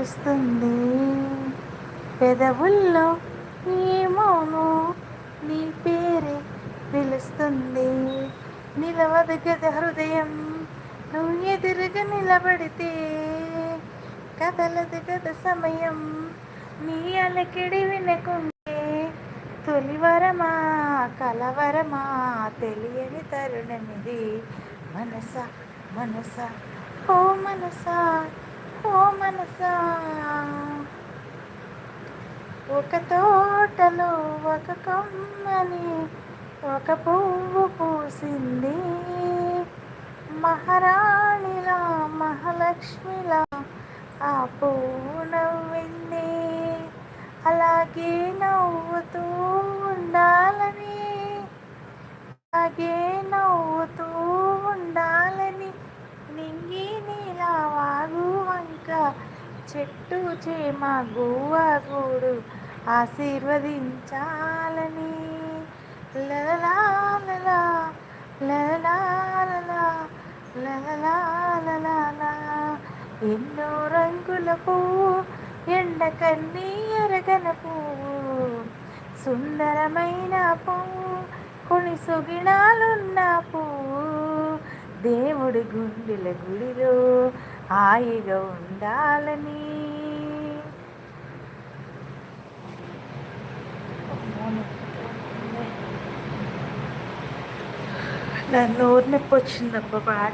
మెరుస్తుంది పెదవుల్లో ఏమోనో నీ పేరే పిలుస్తుంది. నిలవదు గద హృదయం నువ్వు ఎదురుగా నిలబడితే, కదలదు గద సమయం నీ అలకిడి వినకుంటే. తొలివరమా కలవరమా తెలియని తరుణమిది, మనస మనస ఓ మనసా ఓ మనసా. ఒక తోటలో ఒక కొమ్మని ఒక పువ్వు పూసింది, మహారాణిలా మహాలక్ష్మిలా ఆ పువ్వు నవ్వింది. అలాగే నవ్వుతూ ఉండాలని, అలాగే నవ్వుతూ ఉండాలని, నింగి నీలా వాగు వంక చెట్టు చేమ గువ్వ గూడు ఆశీర్వదించాలని. లలా లలా లలా లలా లలా లలా. ఎన్నో రంగుల పువ్వు ఎండ కన్నీ ఎరగన పువ్వు, సుందరమైన పువ్వు కొన్ని సుగినాలున్న పువ్వు, దేవుడి గుండెల గుడిలో హాయిగా ఉండాలని. నా నోరు నొప్పి వచ్చిందబ్బా పాట.